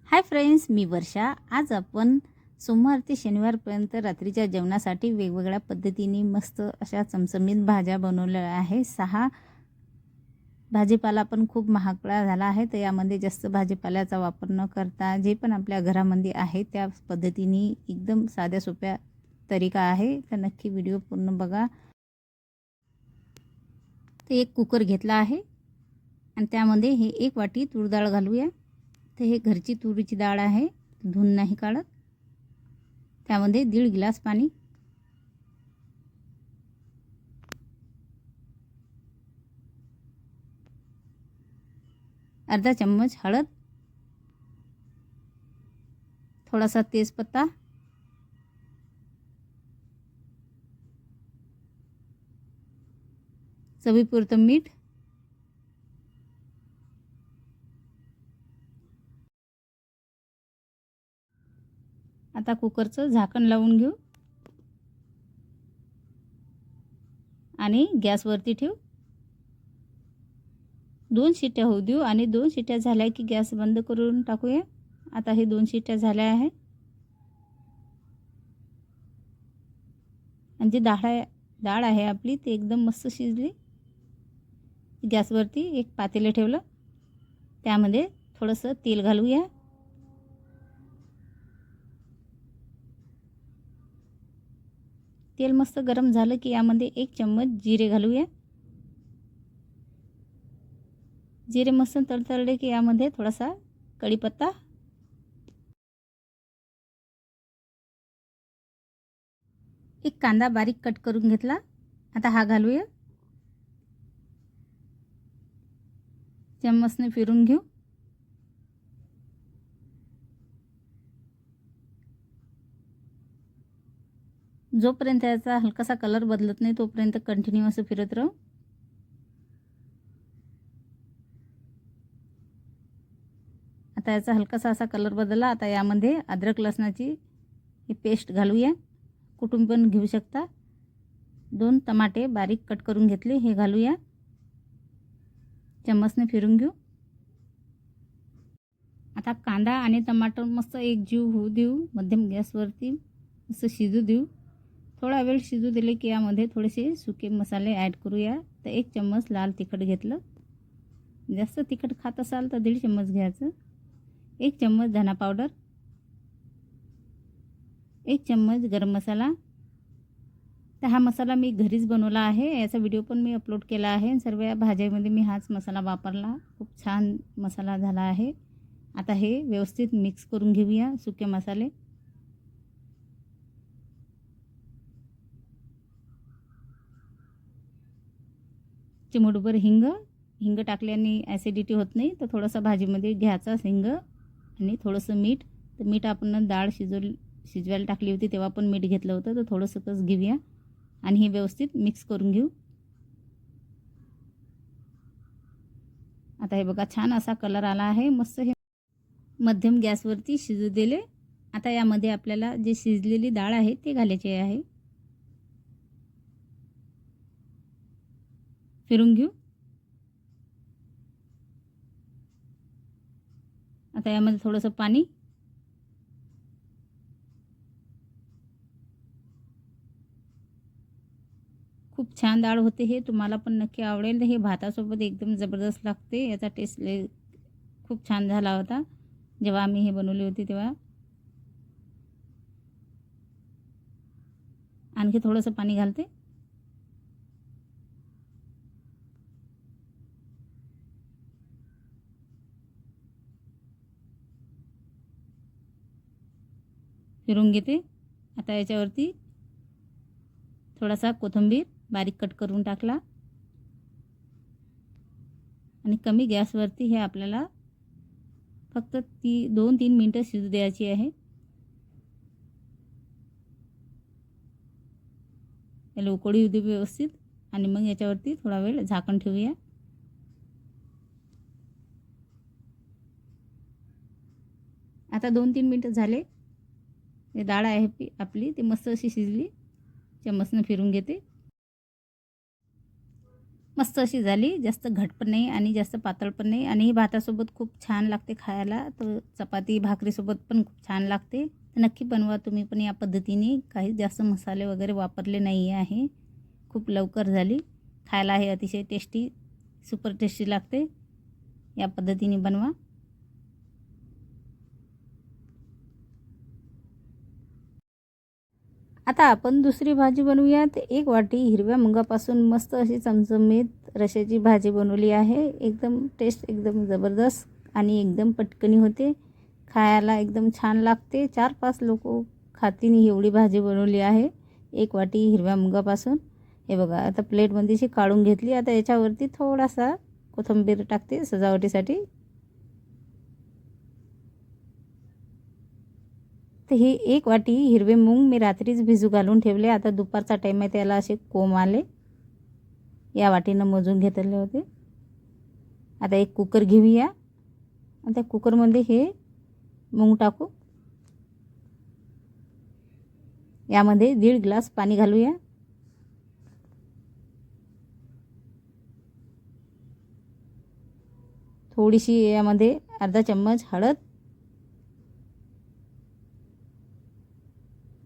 Hi friends, मी वर्षा। आज आपण सोमवार ते शनिवारपर्यंत रात्रीच्या जेवणासाठी वेगवेगळ्या पद्धतीने मस्त अशा चमचमीत भाज्या बनवल्या आहे। 6 भाजीपाला पण खूप महागडा झाला आहे, तर यामध्ये जास्त भाजीपाल्याचा वापर न करता जे पण आपल्या घरामध्ये आहे त्या पद्धतीने एकदम साध्या सोप्या तरीका आहे। तर नक्की व्हिडिओ पूर्ण बघा। तर एक कुकर घेतला आहे आणि त्यामध्ये हे 1 वाटी तूर डाळ घालूया। तर हे घरची तुरीची डाळ आहे, धुवून नाही काढत। त्यामध्ये 1.5 ग्लास पाणी, अर्धा चम्मच हळद, थोडासा तेजपत्ता, चवीपुरतं मीठ, आता कुकरचं झाकण लावून घेऊ आणि गॅसवरती ठेवू। 2 शिट्ट्या होऊ देऊ आणि 2 शिट्ट्या झाल्या की गॅस बंद करून टाकूया। आता हे 2 शिट्ट्या झाल्या आहे आणि जी डाळ आहे आपली ती एकदम मस्त शिजली। गॅसवरती एक पातेलं ठेवलं, त्यामध्ये थोडंसं तेल घालूया। तेल मस्त गरम झालं की यामध्ये 1 चम्मच जिरे घालूया। जिरे मस्त तडतडले की यामध्ये थोडासा कढीपत्ता, एक कांदा बारीक कट करून घेतला, आता हा घालूया। चम्मचने फिरून घेऊ। जोपर्यंत याचा हलकासा कलर बदलत नाही तोपर्यंत कंटिन्यू असं फिरत राहू। आता याचा हलकासा असा कलर बदलला। आता यामध्ये अद्रक लसणाची ही पेस्ट घालूया, कुटून पण घेऊ शकता। 2 टमाटे बारीक कट करून घेतले, हे घालूया। चम्मचने फिरून घेऊ। आता कांदा आणि टमाटर मस्त एकजीव होऊ देऊ, मध्यम गॅसवरती मस्त शिजू देऊ। थोडा वेळ शिजू दिले की यामध्ये थोडेसे सुके मसाले ॲड करूया। तर 1 चम्मच लाल तिखट घेतलं, जास्त तिखट खात असाल तर 1.5 चम्मच घ्यायचं। 1 चम्मच धना पावडर, 1 चम्मच गरम मसाला। तर हा मसाला मी घरीच बनवला आहे, याचा व्हिडिओ पण मी अपलोड केला आहे। सर्व भाज्यामध्ये मी हाच मसाला वापरला, खूप छान मसाला झाला आहे। आता हे व्यवस्थित मिक्स करून घेऊया सुके मसाले। चिमूटभर हिंग टाकल्याने ॲसिडिटी होत नाही, तर थोडासा भाजीमध्ये घ्यायचा हिंग आणि थोडंसं मीठ। तर मीठ आपण डाळ शिजवायला टाकली होती तेव्हा पण मीठ घेतलं होतं, तर थोडंसंच घेऊया आणि हे व्यवस्थित मिक्स करून घेऊ। आता हे बघा छान असा कलर आला आहे, मस्त हे मध्यम गॅसवरती शिजू दिले। आता यामध्ये आपल्याला जी शिजलेली डाळ आहे ती घालायची आहे, फिरून घेऊ। आता यामध्ये थोडंसं पाणी, खूप छान डाळ होते, हे तुम्हाला पण नक्की आवडेल। हे भातासोबत एकदम जबरदस्त लागते, याचा टेस्ट खूप छान झाला होता जेव्हा आम्ही हे बनवली होती तेव्हा। आणखी थोडंसं पाणी घालते, फिरून घेते। आता याच्यावरती थोडासा कोथिंबीर बारीक कट करून टाकला आणि कमी गॅसवरती हे आपल्याला फक्त 2-3 मिनिटं शिजू द्यायची आहे। याला उकळी येऊ दे व्यवस्थित आणि मग याच्यावरती थोडा वेळ झाकण ठेवूया। आता 2-3 मिनिटं झाले, हे डाळ आहे आपली ती मस्त अशी शिजली। चम्मचने फिरून घेते, मस्त अशी झाली, जास्त घट पण नाही आणि जास्त पातळ पण नाही आणि ही भातासोबत खूप छान लागते खायला. तर चपाती भाकरीसोबत पण खूप छान लागते. तर नक्की बनवा तुम्ही पण या पद्धतीने. काही जास्त मसाले वगैरे वापरले नाही आहे. खूप लवकर झाली. खायला हे अतिशय टेस्टी, सुपर टेस्टी लागते. या पद्धतीने बनवा. आता आपण दुसरी भाजी बनवूयात. 1 वाटी हिरव्या मुगापासून मस्त अशी चमचमीत रश्याची भाजी बनवली आहे. एकदम टेस्ट एकदम जबरदस्त आणि एकदम पटकनी होते. खायला एकदम छान लागते. 4-5 लोक खातील एवढी भाजी बनवली आहे 1 वाटी हिरव्या मुगापासून. हे बघा आता प्लेटमध्ये अशी काढून घेतली. आता याच्यावरती थोडासा कोथिंबीर टाकते सजावटीसाठी. तर हे 1 वाटी हिरवे मूग मी रात्रीच भिजू घालून ठेवले. आता दुपारचा टाईम आहे, त्याला असे कोंब आले. या वाटीनं मोजून घेतले होते. आता एक कुकर घेऊया. आता कुकरमध्ये हे मूग टाकू. यामध्ये 1.5 ग्लास पाणी घालूया. थोडीशी यामध्ये अर्धा चम्मच हळद,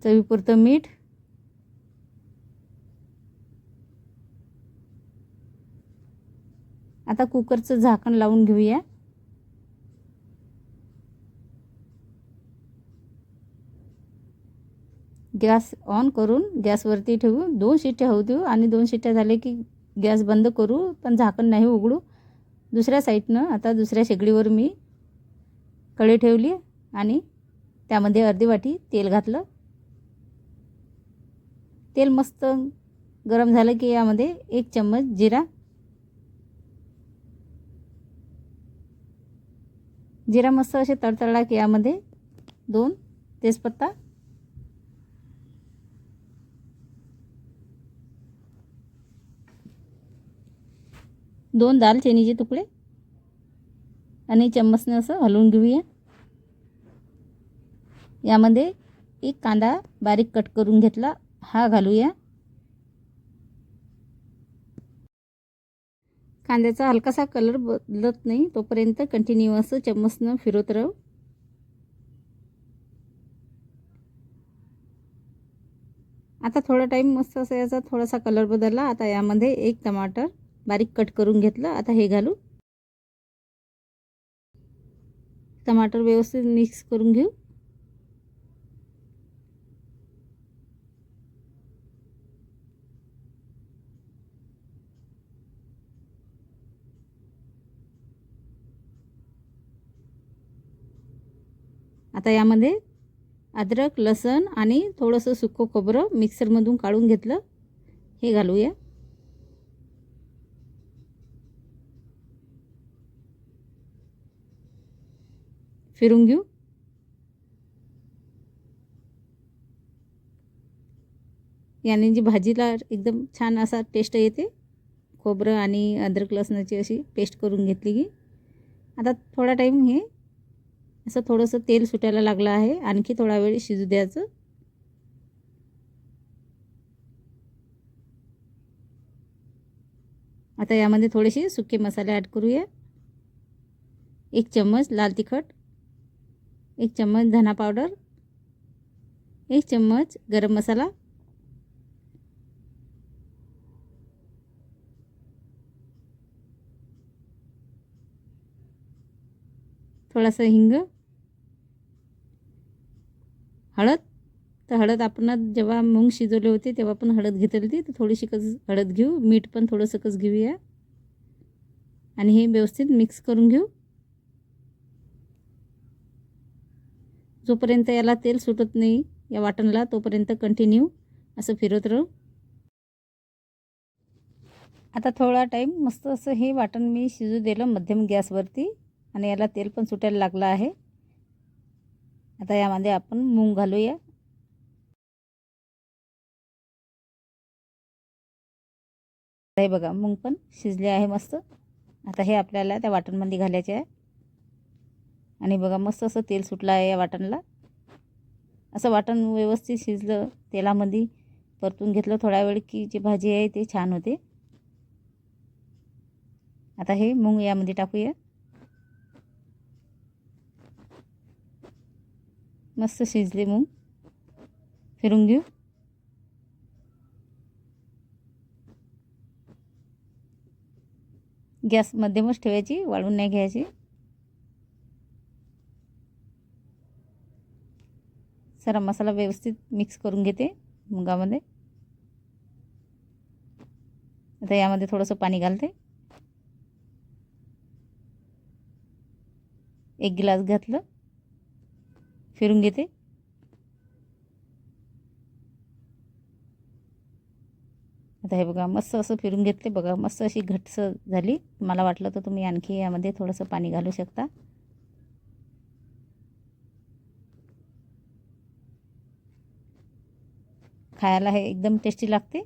चवीपुरतं मीठ, आता कुकरचं झाकण लावून घेऊया. गॅस ऑन करून गॅसवरती ठेवू. 2 शिट्ट्या होऊ देऊ आणि 2 शिट्ट्या झाले की गॅस बंद करू, पण झाकण नाही उघडू. दुसऱ्या साईडनं आता दुसऱ्या शेगडीवर मी कढई ठेवली आणि त्यामध्ये अर्धी वाटी तेल घातलं. तेल मस्त गरम झालं की यामध्ये 1 चम्मच जिरा, जिरा मस्त असे तडतडला की यामध्ये 2 तेजपत्ता, 2 दालचिनीचे तुकडे आणि चम्मचने असं हलवून घेऊया. यामध्ये 1 कांदा बारीक कट करून घेतला, हा घालूया. कांद्याचा हलकासा कलर बदलत नाही तोपर्यंत कंटिन्यू असं चम्मचनं फिरवत राहू. आता थोडा टाईम मस्त असं याचा थोडासा कलर बदलला. आता यामध्ये 1 टमाटर बारीक कट करून घेतलं, आता हे घालू. टमाटर व्यवस्थित मिक्स करून घेऊ. आता यामध्ये अद्रक, लसूण आणि थोडंसं सुकं खोबरं मिक्सरमधून काढून घेतलं, हे घालूया. फिरून घेऊ. याने जी भाजीला एकदम छान असा टेस्ट येते. खोबरं आणि अद्रक लसणाची अशी पेस्ट करून घेतली की आता थोडा टाईम हे असं थोडंसं तेल सुटायला लागलं आहे. आणखी थोडा वेळ शिजू द्यायचं. आता यामध्ये थोडेसे सुके मसाले ॲड करूया. 1 चम्मच लाल तिखट, 1 चम्मच धना पावडर, 1 चम्मच गरम मसाला, थोडासा हिंग, हळद. तर हळद आपण जेव्हा मूग शिजवले होते तेव्हा पण हळद घेतली होती, तर थोडीशी कच हळद घेऊ. मीठ पण थोडंसं कच घेऊया आणि हे व्यवस्थित मिक्स करून घेऊ. जोपर्यंत याला तेल सुटत नाही या वाटणला तोपर्यंत कंटिन्यू असं फिरवत राहू. आता थोडा टाईम मस्त असं हे वाटण मी शिजू दिलं मध्यम गॅसवरती आणि याला तेल पण सुटायला लागलं आहे. आता यामध्ये आपण मूग घालूया. हे बघा मूग पण शिजले आहे मस्त. आता हे आपल्याला त्या वाटणमध्ये घालायचे आहे आणि बघा मस्त असं तेल सुटलं आहे या वाटणला. असं वाटण व्यवस्थित शिजलं तेलामध्ये परतून घेतलं थोडा वेळ की जी भाजी आहे ते छान होते. आता हे मूग यामध्ये टाकूया. मस्त शिजले मूग. फिरून घेऊ. गॅस मध्यमच ठेवायची, वाढून नाही घ्यायची. सारा मसाला व्यवस्थित मिक्स करून घेते मुगामध्ये. आता यामध्ये थोडंसं पाणी घालते. 1 गिलास घातलं. फिरून घेते. आता हे बघा मस्त असं फिरून घेतले. बघा मस्त अशी घट्टसर झाली. मला वाटलं तर तुम्ही आणखी यामध्ये थोडंसं पाणी घालू शकता. खायला हे एकदम टेस्टी लागते.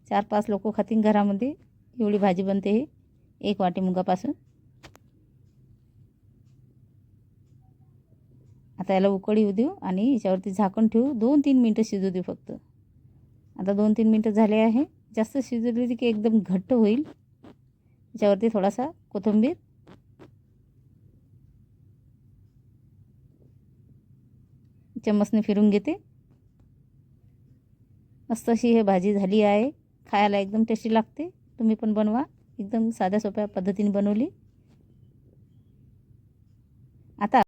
4-5 लोक खातील घरामध्ये. एवढी भाजी बनते ही 1 वाटी मुगापासून. आता याला उकळी येऊ देऊ आणि याच्यावरती झाकण ठेवू. 2-3 मिनटं शिजू देऊ फक्त. आता 2-3 मिनटं झाले आहे. जास्त शिजवली की एकदम घट्ट होईल. याच्यावरती थोडासा कोथिंबीर. चम्मचने फिरून घेते. मस्त अशी ही भाजी झाली आहे. खायला एकदम टेस्टी लागते. तुम्ही पण बनवा. एकदम साध्या सोप्या पद्धतीने बनवली. आता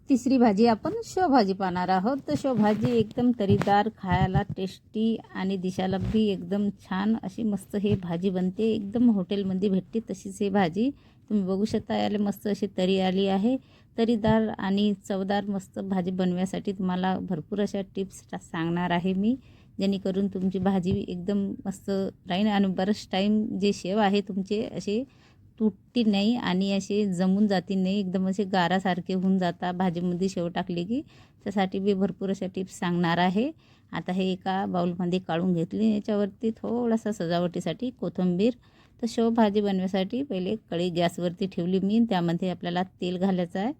तिसरी भाजी आपण शेवभाजी पाहणार आहोत. तर शेवभाजी एकदम तरीदार, खायला टेस्टी आणि दिसायला बी एकदम छान अशी मस्त ही भाजी बनते. एकदम हॉटेलमध्ये भेटते तशीच ही भाजी तुम्ही बघू शकता. याला मस्त अशी तरी आली आहे. तरीदार आणि चवदार मस्त भाजी बनवण्यासाठी तुम्हाला भरपूर अशा टिप्स सांगणार आहे मी, जेणेकरून तुमची भाजी एकदम मस्त राहील आणि बरंच टाईम जे शेव आहे तुमचे असे तुटती नाही आणि असे जमून जाती नाही. एकदम असे गारासारखे होऊन जातात भाजीमध्ये शेव टाकले की. त्यासाठी मी भरपूर अशा टिप्स सांगणार आहे. आता हे एका बाउलमध्ये काढून घेतले. याच्यावरती थोडासा सजावटीसाठी कोथिंबीर. तर शेव भाजी बनवण्यासाठी पहिले कढई गॅसवरती ठेवली मी. त्यामध्ये आपल्याला तेल घालायचं आहे.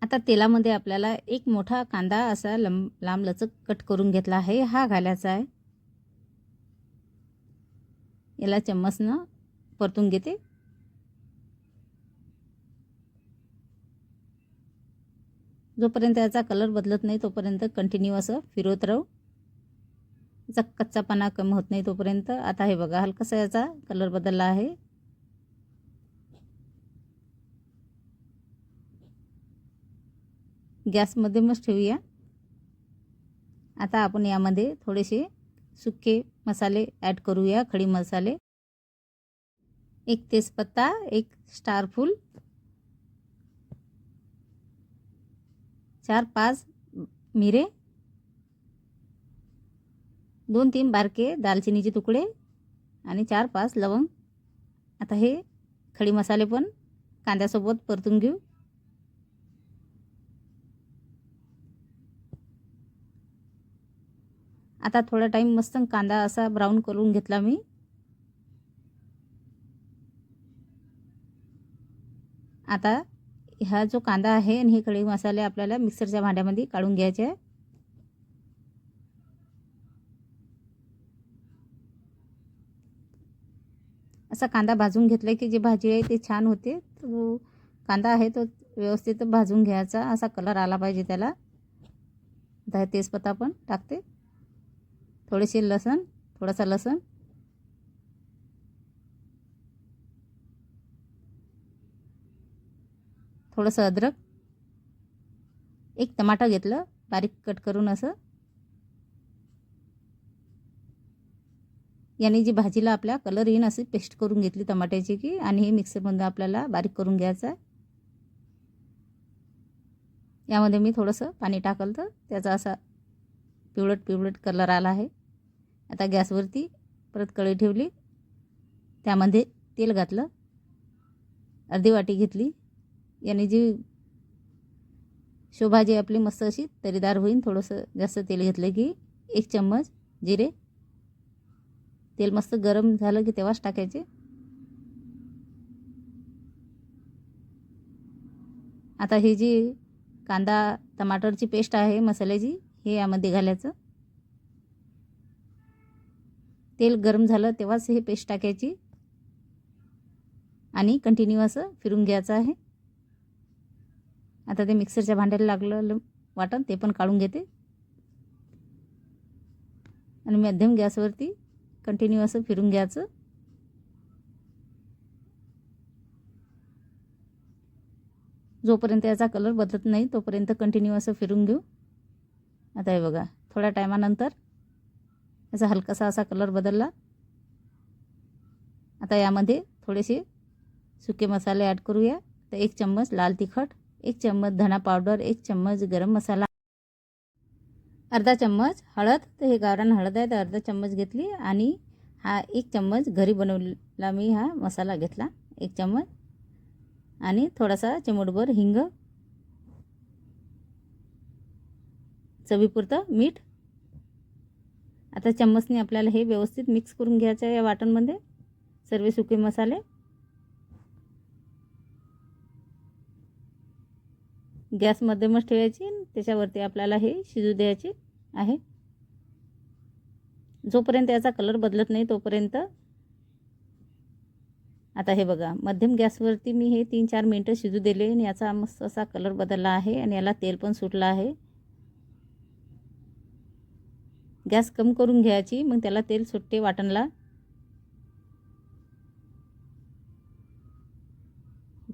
आता तेलामध्ये आपल्याला एक मोठा कांदा असा लांबलचक कट करून घेतला आहे, हा घालायचा आहे. याला चम्मचनं परतून घेते. जोपर्यंत याचा कलर बदलत नाही तोपर्यंत कंटिन्यू असं फिरवत राहू. याचा कच्चापणा कमी होत नाही तोपर्यंत. आता हे बघा हलकासा याचा कलर बदलला आहे. गॅस मध्यमच ठेवूया. आता आपण यामध्ये थोडेसे सुके मसाले ॲड करूया. खडी मसाले, 1 तेजपत्ता, 1 स्टार फूल, 4-5 मिरे, 2-3 बारके दालचिनीचे तुकडे आणि 4-5 लवंग. आता हे खडी मसाले पण कांद्यासोबत परतून घेऊ. आता थोडा टाईम मस्त कांदा असा ब्राऊन करून घेतला मी. आता हा जो कांदा आहे आणि हे खडे मसाले आपल्याला मिक्सरच्या भांड्यामध्ये काढून घ्यायचे आहे. असा कांदा भाजून घेतला की जी भाजी आहे ते छान होते. तो कांदा आहे तो व्यवस्थित भाजून घ्यायचा. असा कलर आला पाहिजे त्याला. आता तेजपत्ता पण टाकते. थोडेसे लसण, थोडासा लसण, थोडंसं अद्रक, 1 टमाटा घेतलं बारीक कट करून असं. याने जी भाजीला आपल्या कलर येईन अशी पेस्ट करून घेतली टमाट्याची की. आणि हे मिक्सरमध्ये आपल्याला बारीक करून घ्यायचं आहे. यामध्ये मी थोडंसं पाणी टाकलं तर त्याचा असा पिवळट पिवळट कलर आला आहे. आता गॅसवरती परत कढई ठेवली. त्यामध्ये तेल घातलं. अर्धी वाटी घेतली. याने जी शेवभाजी आपली मस्त अशी तरीदार होईल. थोडंसं जास्त तेल घेतलं की 1 चम्मच जिरे. तेल मस्त गरम झालं की तेव्हाच टाकायचे. आता ही जी कांदा टमाटरची पेस्ट आहे मसाल्याची हे यामध्ये घालायचं. तेल गरम झालं तेव्हाच हे पेस्ट टाकायची आणि कंटिन्यू असं फिरून घ्यायचं आहे. आता ते मिक्सरच्या भांड्याला लागलं वाटण ते पण काढून घेते आणि मध्यम गॅसवरती कंटिन्यू असं फिरून घ्यायचं. जोपर्यंत याचा कलर बदलत नाही तोपर्यंत कंटिन्यू असं फिरून घेऊ. आता हे बघा थोड्या टायमानंतर याचा हलकासा असा कलर बदलला. आता यामध्ये थोडेसे सुके मसाले ॲड करूया. तर 1 चम्मच लाल तिखट, 1 चम्मच धना पावडर, 1 चम्मच गरम मसाला, अर्धा चम्मच हळद. तर हे गावरान हळद आहे तर अर्धा चम्मच घेतली आणि हा 1 चम्मच घरी बनवलेला मी हा मसाला घेतला 1 चम्मच आणि थोडासा चिमूटभर हिंग, चवीपुरतं मीठ. आता चम्मचने आपल्याला हे व्यवस्थित मिक्स करून घ्यायचं आहे या वाटणमध्ये सर्व सुके मसाले. गॅस मध्यमच ठेवायची, त्याच्यावरती आपल्याला हे शिजू द्यायचे आहे जोपर्यंत याचा कलर बदलत नाही तोपर्यंत. आता हे बघा मध्यम गॅसवरती मी हे 3-4 मिनटं शिजू दिले आणि याचा मस्त असा कलर बदलला आहे आणि याला तेल पण सुटलं आहे. गॅस कम करून घ्यायची, मग त्याला तेल सुटते वाटणला.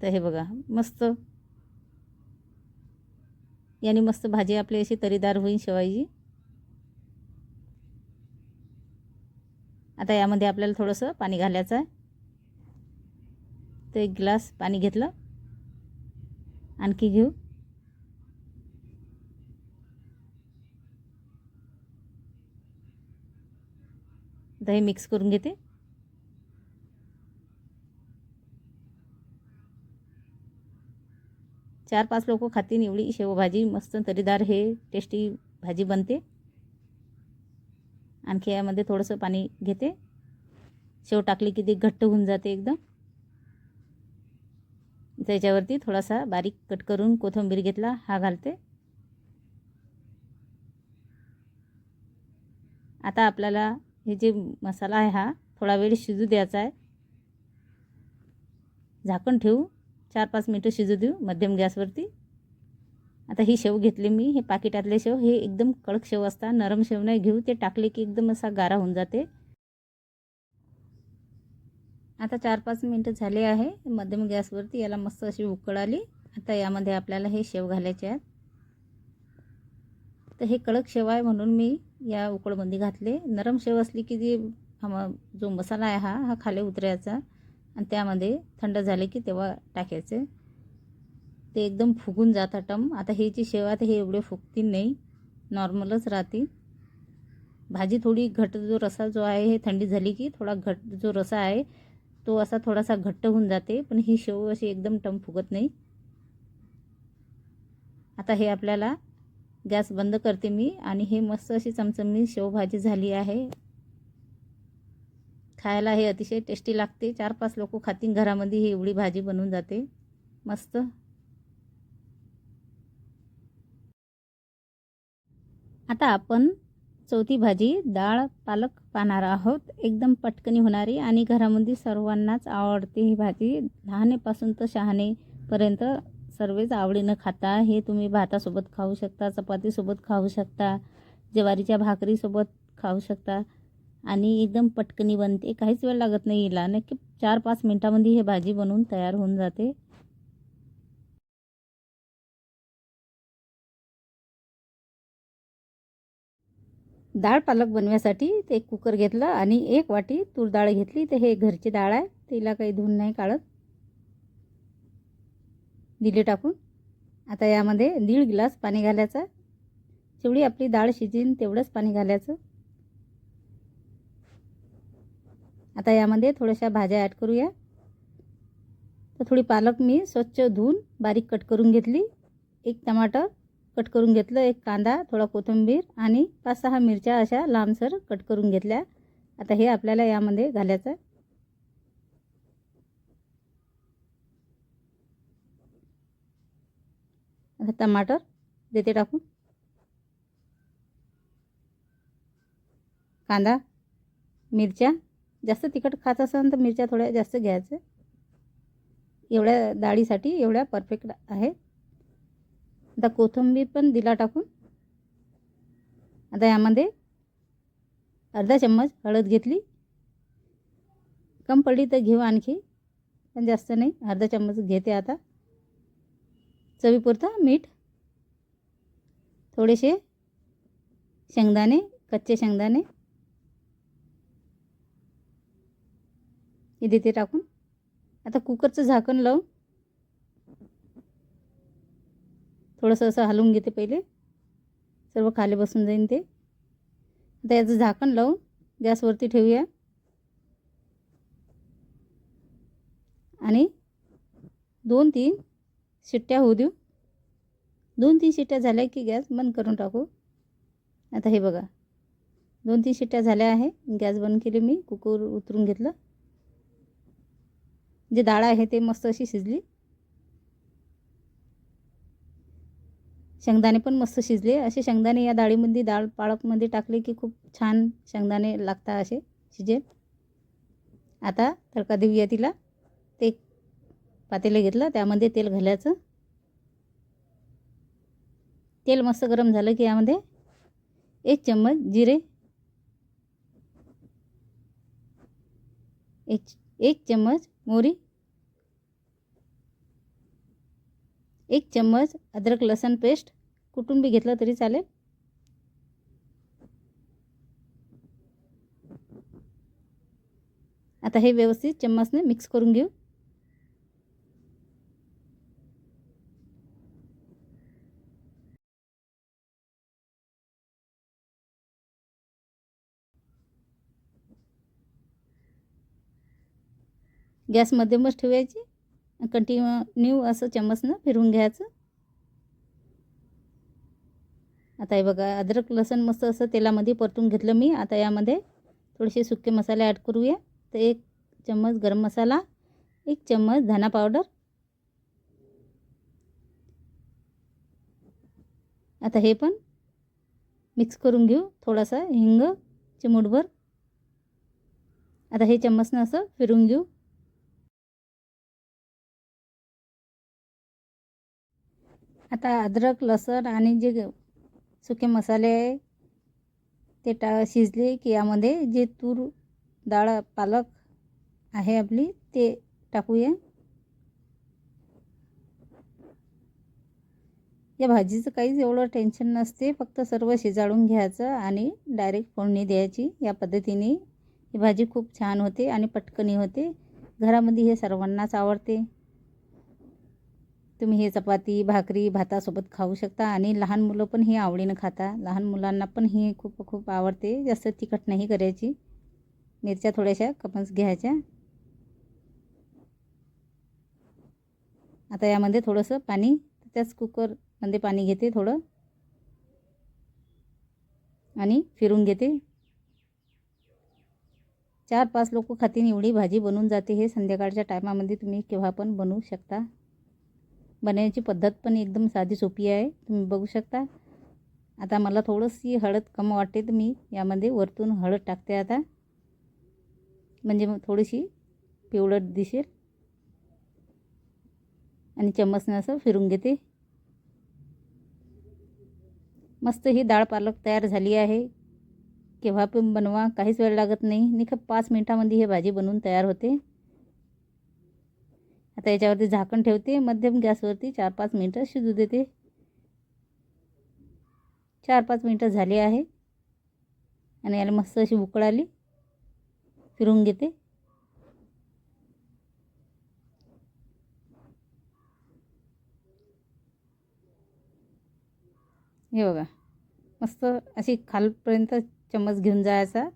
तर हे बघा मस्त याने मस्त भाजी आपली अशी तरीदार होईल शेवायची. आता यामध्ये आपल्याला थोडंसं पाणी घालायचं आहे. तर 1 ग्लास पाणी घेतलं, आणखी घेऊ. आता हे मिक्स करून घेते. चार 5 लोक खातील एवढी शेवभाजी मस्त तरीदार हे टेस्टी भाजी बनते. आणखी यामध्ये थोडंसं पाणी घेते. शेव टाकली की ती घट्ट होऊन जाते एकदम. त्याच्यावरती थोडासा बारीक कट करून कोथिंबीर घेतला हा घालते. आता आपल्याला हे जे मसाला आहे हा थोडा वेळ शिजू द्यायचा आहे. झाकण ठेवू 4-5 मिनिटं शिजू देऊ मध्यम गॅसवरती. आता ही शेव घेतली मी, हे पाकिटातले शेव हे एकदम कडक शेव असतात, नरम शेव नाही घेऊ. ते टाकले की एकदम असा गारा होऊन जाते. आता 4-5 मिनिटं झाले आहे मध्यम गॅसवरती. याला मस्त अशी उकळ आली. आता यामध्ये आपल्याला हे शेव घालायचे आहेत. तर हे कडक शेव आहे म्हणून मी या उकळमध्ये घातले. नरम शेव असली की जी जो मसाला आहे हा खाली उतरायचा आणि त्यामध्ये थंड झाले की तेव्हा टाकायचे. ते एकदम फुगून जातात टम. आता हे जी शेव आहे हे एवढे फुगतील नाही, नॉर्मलच राहतील. भाजी थोडी घट्ट जो रसा जो आहे हे थंडी झाली की थोडा घट्ट जो रसा आहे तो असा थोडासा घट्ट होऊन जाते, पण ही शेव अशी एकदम टम फुगत नाही. आता हे आपल्याला गॅस बंद करते मी आणि हे मस्त अशी चमचमीत शेवभाजी झाली आहे. खायला हे अतिशय टेस्टी लागते. 4-5 लोक खातील घरामध्ये ही एवढी भाजी बनवून जाते मस्त. आता आपण चौथी भाजी डाळ पालक पाहणार आहोत. एकदम पटकनी होणारी आणि घरामध्ये सर्वांनाच आवडते ही भाजी. लहानेपासून तर शहाणेपर्यंत सर्वच आवडीनं खाता. हे तुम्ही भातासोबत खाऊ शकता, चपातीसोबत खाऊ शकता, ज्वारीच्या भाकरीसोबत खाऊ शकता आणि एकदम पटकनी बनते. काहीच वेळ लागत नाही हिला. नक्की 4-5 मिनिटांमध्ये ही भाजी बनवून तयार होऊन जाते. डाळ पालक बनवण्यासाठी ते एक कुकर घेतलं आणि 1 वाटी तूर डाळ घेतली. तर हे घरची डाळ आहे, तिला काही धुवून नाही काढत. दिले टाकून. आता यामध्ये 1.5 ग्लास पाणी घालायचं. जेवढी आपली डाळ शिजेल तेवढंच पाणी घालायचं. आता यामध्ये थोड्याशा भाज्या ॲड करूया. तर थोडी पालक मी स्वच्छ धुवून बारीक कट करून घेतली. 1 टमाटर कट करून घेतलं, 1 कांदा, थोडा कोथिंबीर आणि 5-6 मिरच्या अशा लांबसर कट करून घेतल्या. आता हे आपल्याला यामध्ये घालायचं आहे. आता टमाटर देते टाकून. कांदा, मिरच्या, जास्त तिखट खात असाल तर मिरच्या थोड्या जास्त घ्यायच्या. एवढ्या डाळीसाठी एवढ्या परफेक्ट आहे. आता कोथिंबीर पण दिला टाकून. आता यामध्ये अर्धा चम्मच हळद घेतली. कम पडली तर घेऊ आणखी, पण जास्त नाही, अर्धा चम्मच घेते. आता चवीपुरतं मीठ, थोडेसे शेंगदाणे, कच्चे शेंगदाणे हे देते टाकून. आता कुकरचं झाकण लावून थोडंसं असं हलवून घेते. पहिले सर्व खाली बसून जाईन ते. आता याचं झाकण लावून गॅसवरती ठेवूया आणि 2-3 शिट्ट्या होऊ देऊ. 2-3 शिट्ट्या झाल्या की गॅस बंद करून टाकू. आता हे बघा 2-3 शिट्ट्या झाल्या आहे. गॅस बंद केली मी, कुकर उतरून घेतलं. जे डाळ आहे ते मस्त अशी शिजली. शेंगदाणे पण मस्त शिजले. असे शेंगदाणे या डाळीमध्ये, डाळ पालकमध्ये टाकले की खूप छान शेंगदाणे लागतात, असे शिजेल. आता तडका देऊया तिला. ते पातेलं घेतलं, त्यामध्ये तेल घालायचं. तेल मस्त गरम झालं की यामध्ये 1 चम्मच जिरे, 1 चम्मच मोहरी, 1 चम्मच अद्रक लसूण पेस्ट कुटून बी घेतलं तरी चालेल. आता हे व्यवस्थित चम्मचने मिक्स करून घेऊ. गॅस मध्यमच ठेवायची. कंटिन्यू असं चम्मचनं फिरवून घ्यायचं. आता हे बघा अद्रक लसूण मस्त असं तेलामध्ये परतून घेतलं मी. आता यामध्ये थोडेसे सुके मसाले ॲड करूया. तर 1 चम्मच गरम मसाला, 1 चम्मच धना पावडर. आता हे पण मिक्स करून घेऊ. थोडासा हिंग, चिमूटभर. आता हे चम्मचनं असं फिरवून घेऊ. आता अद्रक लसूण आणि जे सुके मसाले आहे ते शिजले की यामध्ये जे तूर डाळ पालक आहे आपली ते टाकूया. या भाजीचं काहीच एवढं टेन्शन नसते, फक्त सर्व शिजाळून घ्यायचं आणि डायरेक्ट फोडणी द्यायची. या पद्धतीने ही भाजी खूप छान होते आणि पटकनी होते. घरामध्ये हे सर्वांनाच आवडते. तुम्ही हे चपाती, भाकरी, भातासोबत खाऊ शकता आणि लहान मुलं पण हे आवडीनं खाता. लहान मुलांना पण हे खूप खूप आवडते. जास्त तिखट नाही करायची. मिरच्या थोड्याशा कमीच घ्यायच्या. आता यामध्ये थोडंसं पाणी, त्याच कुकरमध्ये पाणी घेते थोडं आणि फिरून घेते. 4-5 लोक खातील एवढी भाजी बनून जाते. हे संध्याकाळच्या टायमामध्ये तुम्ही केव्हा पण बनवू शकता. बनवण्याची पद्धत पण एकदम साधी सोपी आहे, तुम्ही बघू शकता. आता मला थोडीशी हळद कमी वाटते तर मी यामध्ये वरतून हळद टाकते आता, म्हणजे मग थोडीशी पिवळट दिसेल. आणि चम्मचने असं फिरून घेते. मस्त ही डाळ पालक तयार झाली आहे. केव्हा पण बनवा, काहीच वेळ लागत नाही. निखा 5 मिनिटांमध्ये ही भाजी बनवून तयार होते. आता याच्यावरती झाकण ठेवते. मध्यम गॅसवरती 4-5 मिनिटं शिजू देते. 4-5 मिनिटं झाली आहे आणि याला मस्त अशी उकळ आली. फिरून घेते. हे बघा मस्त अशी खालपर्यंत चम्मच घेऊन जायचा.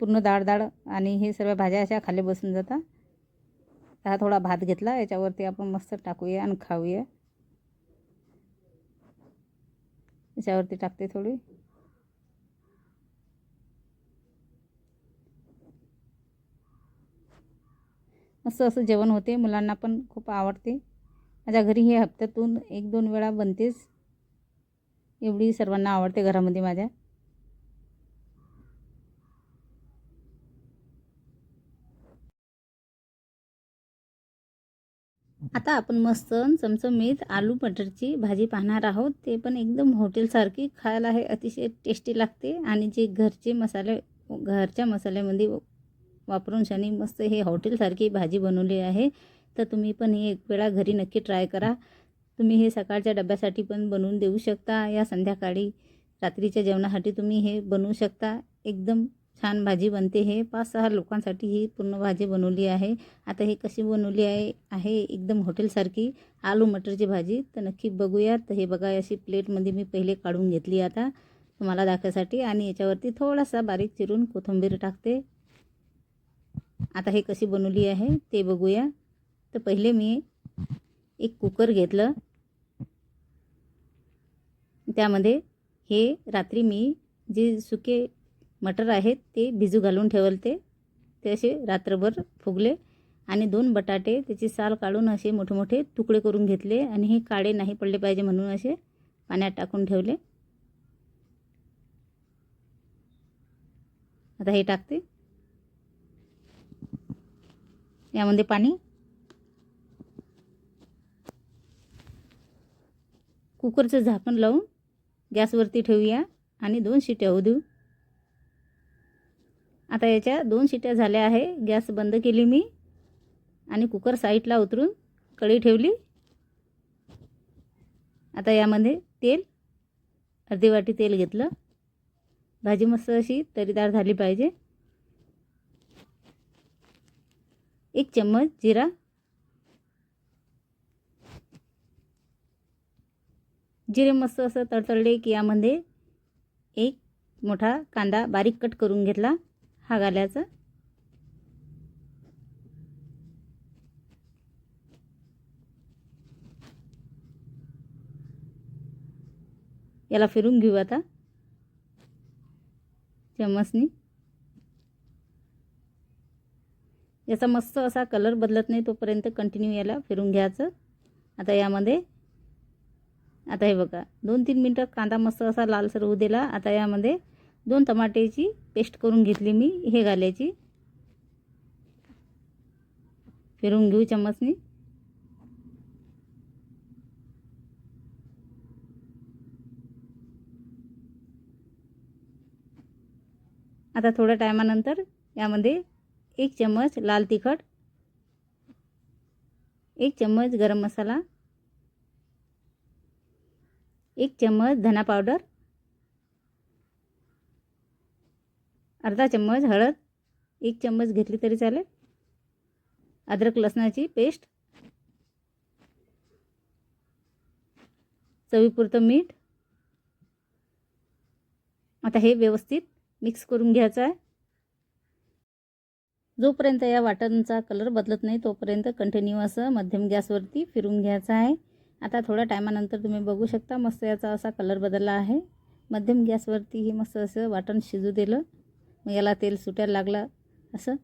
पूर्ण डाळ आणि हे सर्व भाज्या अशा खाली बसून जातात. हा थोडा भात घेतला, याच्यावरती आपण मस्त टाकूया आणि खाऊया. याच्यावरती टाकते थोडी. मस्त असं जेवण होते. मुलांना पण खूप आवडते. माझ्या घरी हे हप्त्यातून 1-2 वेळा बनतेच. एवढी सर्वांना आवडते घरामध्ये माझ्या. आता आपण मस्त चमचमीत आलू मटरची भाजी पाहणार आहोत. ते पण एकदम हॉटेलसारखी खायला हे अतिशय टेस्टी लागते आणि जे घरच्या मसाल्यामध्ये वापरून शनी मस्त हे हॉटेलसारखी भाजी बनवली आहे. तर तुम्ही पण हे एक वेळा घरी नक्की ट्राय करा. तुम्ही हे सकाळच्या डब्यासाठी पण बनवून देऊ शकता, या संध्याकाळी रात्रीच्या जेवणासाठी तुम्ही हे बनवू शकता. एकदम छान भाजी बनते. हे 5-6 लोकांसाठी ही पूर्ण भाजी बनवली आहे. आता हे कशी बनवली आहे एकदम हॉटेलसारखी आलू मटरची भाजी. तर नक्की बघूया. तर हे बघा, अशी प्लेटमध्ये मी पहिले काढून घेतली आता तुम्हाला दाखवायसाठी, आणि याच्यावरती थोडासा बारीक चिरून कोथिंबीर टाकते. आता हे कशी बनवली आहे ते बघूया. तर पहिले मी एक कुकर घेतलं. त्यामध्ये हे रात्री मी जे सुके मटर आहेत ते भिजू घालून ठेवले. ते असे रात्रभर फुगले. आणि 2 बटाटे त्याची साल काढून असे मोठे मोठे तुकडे करून घेतले, आणि हे काळे नाही पडले पाहिजे म्हणून असे पाण्यात टाकून ठेवले. आता हे टाकते यामध्ये पाणी. कुकरचं झाकण लावून गॅसवरती ठेवूया आणि 2 शिट्या होऊ देऊ. आता याच्या 2 शिट्या झाल्या आहे. गॅस बंद केली मी आणि कुकर साईडला उतरून कढई ठेवली. आता यामध्ये तेल, अर्धी वाटी तेल घेतलं. भाजी मस्त अशी तरीदार झाली पाहिजे. 1 चम्मच जिरा, जिरे मस्त असं तडतडले की यामध्ये 1 मोठा कांदा बारीक कट करून घेतला हा घालायचा. याला फिरून घेऊ आता चम्मचनी. याचा मस्त असा कलर बदलत नाही तोपर्यंत कंटिन्यू याला फिरून घ्यायचं. आता यामध्ये आता हे बघा 2-3 मिनटं कांदा मस्त असा लालसर होऊ दिला. आता यामध्ये 2 टमाट्याची पेस्ट करून घेतली मी, हे घालायची. फिरून घेऊ चम्मचनी. आता थोड्या टायमानंतर यामध्ये 1 चम्मच लाल तिखट, 1 चम्मच गरम मसाला, 1 चम्मच धना पावडर, अर्धा चम्मच हळद, 1 चम्मच घेतली तरी चालेल, अद्रक लसणाची पेस्ट, चवीपुरतं मीठ. आता हे व्यवस्थित मिक्स करून घ्यायचं आहे. जोपर्यंत या वाटणचा कलर बदलत नाही तोपर्यंत कंटिन्यू असं मध्यम गॅसवरती फिरून घ्यायचं आहे. आता थोड्या टायमानंतर तुम्ही बघू शकता मस्त याचा असा कलर बदलला आहे. मध्यम गॅसवरती हे मस्त असं वाटण शिजू दिलं. मग याला तेल सुटायला लागला असं.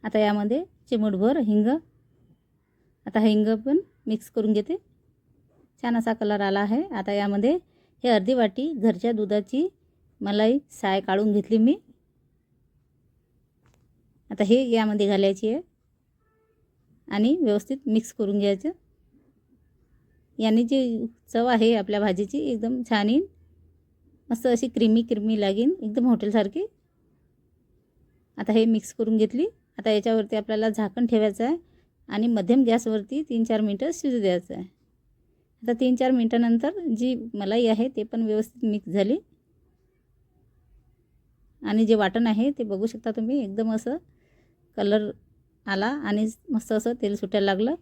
आता यामध्ये चिमूटभर हिंग. आता हिंग पण मिक्स करून घेते. छान असा कलर आला आहे. आता यामध्ये हे अर्धी वाटी घरच्या दुधाची मलाई साय काढून घेतली मी. आता हे यामध्ये घालायची आहे आणि व्यवस्थित मिक्स करून घ्यायचं. याने जी चव आहे आपल्या भाजीची एकदम छान येईल. मस्त अशी क्रीमी लागेल एकदम हॉटेलसारखी. आता हे मिक्स करून घेतली. आता याच्यावरती आपल्याला झाकण ठेवायचं आहे आणि मध्यम गॅसवरती 3-4 मिनटं शिजू द्यायचं आहे. आता 3-4 मिनटानंतर जी मलाई आहे ते पण व्यवस्थित मिक्स झाली आणि जे वाटण आहे ते बघू शकता तुम्ही एकदम असं कलर आला आणि मस्त असं तेल सुटायला लागलं.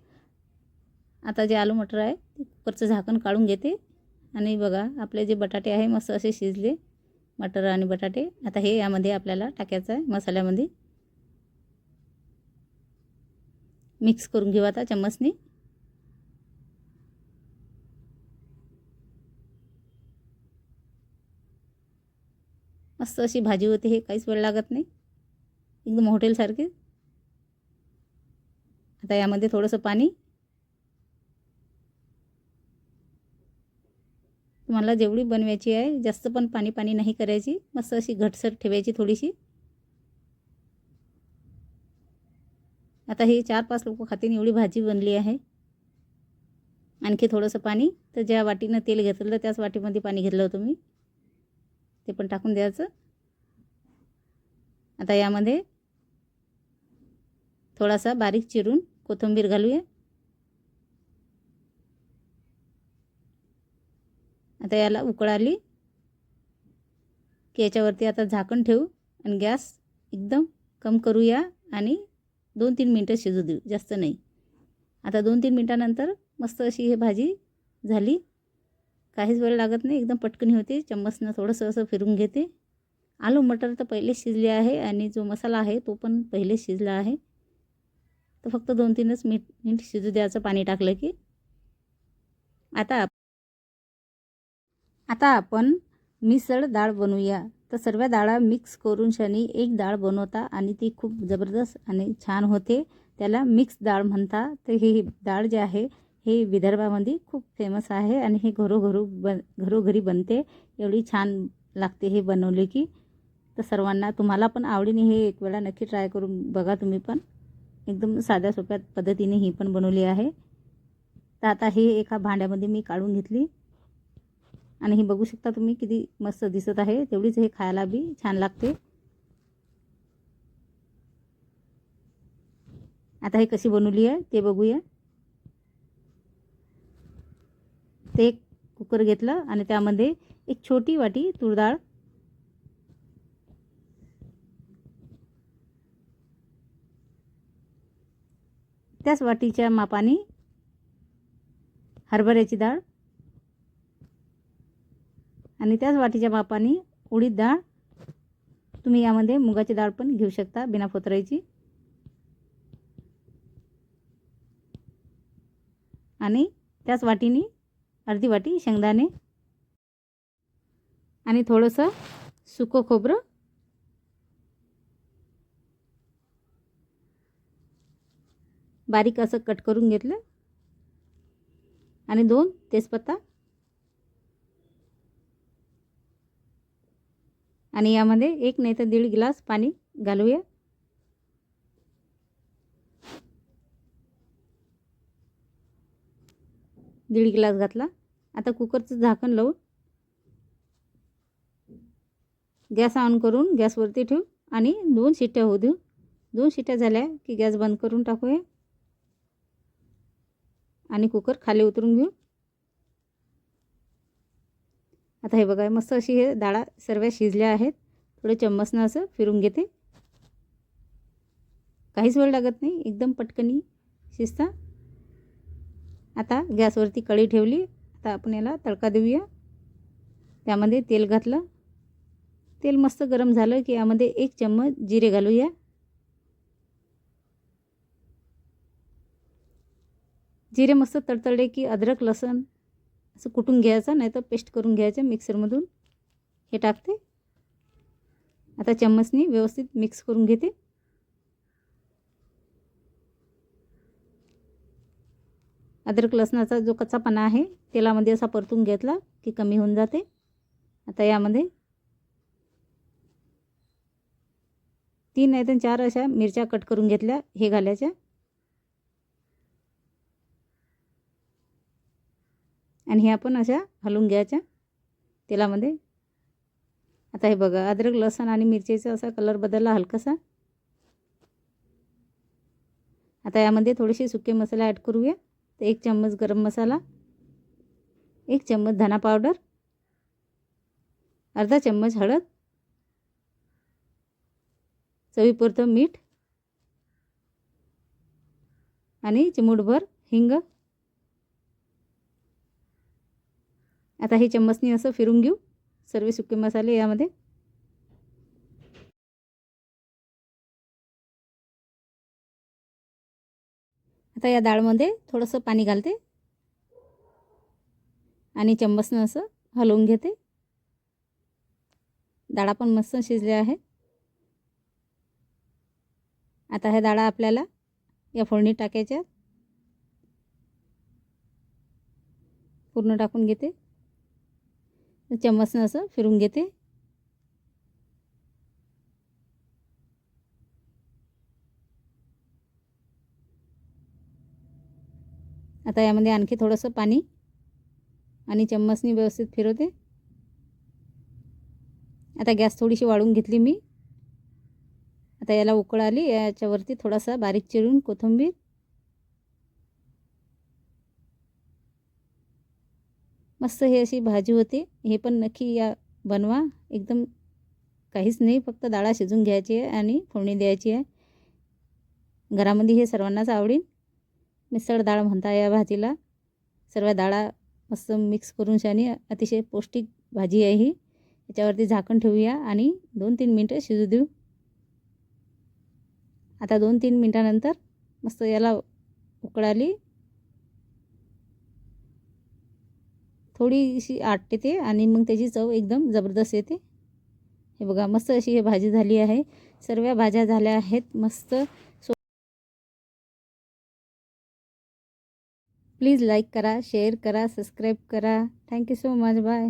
आता जे आलू मटर आहे ते कुकरचं झाकण काढून घेते आणि बघा आपले जे बटाटे आहे मस्त असे शिजले मटर आणि बटाटे. आता हे यामध्ये आपल्याला टाकायचं आहे मसाल्यामध्ये. मिक्स करून घेऊ आता चम्मचनी. मस्त अशी भाजी होते. हे काहीच वेळ लागत नाही, एकदम हॉटेलसारखी. आता यामध्ये थोडंसं पाणी. तुम्हाला जेवढी बनवायची आहे जास्त पण पाणी नाही करायची. मस्त अशी घटसर ठेवायची थोडीशी. आता हे 4-5 लोक खातील एवढी भाजी बनली आहे. आणखी थोडंसं पाणी, तर ज्या वाटीनं तेल घेतलं त्याच वाटीमध्ये पाणी घेतलं होतं मी, ते पण टाकून द्यायचं. आता यामध्ये थोडासा बारीक चिरून कोथिंबीर घालूया. आता याला उकळ आली की याच्यावरती आता झाकण ठेवू आणि गॅस एकदम कम करूया आणि 2-3 मिनटं शिजू देऊ, जास्त नाही. आता 2-3 मिनटानंतर मस्त अशी ही भाजी झाली. काहीच वेळ लागत नाही, एकदम पटकन होते. चम्मचनं थोडंसं असं फिरून घेते. आलू मटर तर पहिले शिजले आहे आणि जो मसाला आहे तो पण पहिले शिजला आहे. तर फक्त 2-3च मिनिट शिजू द्यायचं पाणी टाकलं की. आता आपण मिसळ डाळ बनवूया. तर सर्व डाळा मिक्स करून शनी एक डाळ बनवता आणि ती खूप जबरदस्त आणि छान होते. त्याला मिक्स डाळ म्हणतात. तर ही डाळ जी आहे हे विदर्भामध्ये खूप फेमस आहे आणि हे घरोघरी बनते. एवढी छान लागते हे बनवले की. तर सर्वांना तुम्हाला पण आवडीने हे एक वेळा नक्की ट्राय करून बघा तुम्ही पण. एकदम साध्या सोप्या पद्धतीने ही पण बनवली आहे. तर आता हे एका भांड्यामध्ये मी काढून घेतली आणि हे बघू शकता तुम्ही किती मस्त दिसत आहे. तेवढीच हे खायला बी छान लागते. आता हे कशी बनवली आहे ते बघूया. ते एक कुकर घेतलं आणि त्यामध्ये एक छोटी वाटी तूर डाळ, त्याच वाटीच्या मापाने हरभऱ्याची डाळ आणि त्याच वाटीच्या मापाने उडीद डाळ. तुम्ही यामध्ये मुगाची डाळ पण घेऊ शकता बिना फोतरायची. आणि त्याच वाटीने अर्धी वाटी शेंगदाणे आणि थोडंसं सुकं खोबरं बारीक असं कट करून घेतलं आणि 2 तेजपत्ता आणि यामध्ये 1 नाही तर 1.5 ग्लास पाणी घालूया. दीड ग्लास घातला. आता कुकरचं झाकण लावून गॅस ऑन करून गॅसवरती ठेवू आणि 2 शिट्ट्या होऊ देऊ. 2 शिट्ट्या झाल्या की गॅस बंद करून टाकूया आणि कुकर खाली उतरून घेऊ. आता हे बघा मस्त अशी हे डाळ सर्व शिजल्या आहेत. थोडे चम्मचनं असं फिरून घेते. काहीच वेळ लागत नाही, एकदम पटकनी शिजता. आता गॅसवरती कढई ठेवली. आता आपण याला तडका देऊया. त्यामध्ये तेल घातलं. तेल मस्त गरम झालं की यामध्ये 1 चम्मच जिरे घालूया. जिरे मस्त तडतडले की अद्रक लसूण असं कुटून घ्यायचं, नाही तर पेस्ट करून घ्यायचं मिक्सरमधून. हे टाकते. आता चम्मचनी व्यवस्थित मिक्स करून घेते. अद्रक लसणाचा जो कच्चापणा आहे तेलामध्ये असा परतून घेतला की कमी होऊन जाते. आता यामध्ये 3 नाही तर 4 अशा मिरच्या कट करून घेतल्या, हे घालायच्या आणि हे आपण अशा हलवून घ्यायच्या तेलामध्ये. आता हे बघा अद्रक लसूण आणि मिरचीचा असा कलर बदलला हलकासा. आता यामध्ये थोडेसे सुके मसाले ॲड करूया. तर 1 चम्मच गरम मसाला, 1 चम्मच धना पावडर, अर्धा चम्मच हळद, चवीपुरतं मीठ आणि चिमूटभर हिंग. आता हे चम्मचनी असं फिरून घेऊ सर्व सुके मसाले यामध्ये. आता या डाळमध्ये थोडंसं पाणी घालते आणि चम्मचनं असं हलवून घेते. डाळा पण मस्त शिजल्या आहे. आता ह्या डाळा आपल्याला या फोडणीत टाकायच्या. पूर्ण टाकून घेते. चम्मचनं असं फिरून घेते. आता यामध्ये आणखी थोडंसं पाणी आणि चम्मचनी व्यवस्थित फिरवते. आता गॅस थोडीशी वाढवून घेतली मी. आता याला उकळ आली. याच्यावरती थोडासा बारीक चिरून कोथिंबीर, मस्त हे अशी भाजी होते. हे पण नक्की या बनवा. एकदम काहीच नाही, फक्त डाळ शिजून घ्यायची आहे आणि फोडणी द्यायची आहे. घरामध्ये हे सर्वांनाच आवडेल. मिसळ डाळ म्हणता या भाजीला. सर्व डाळा मस्त मिक्स करून शानी अतिशय पौष्टिक भाजी आहे ही. याच्यावरती झाकण ठेवूया आणि 2-3 मिनटं शिजू देऊ. आता 2-3 मिनटानंतर मस्त याला उकळ आली. थोडीशी आटते ते आणि मग त्याची चव एकदम जबरदस्त येते. हे बघा मस्त अशी ही भाजी झाली आहे. सर्व भाज्या झाल्या आहेत मस्त. प्लीज लाईक करा, शेअर करा, सबस्क्राईब करा. Thank you so much. बाय.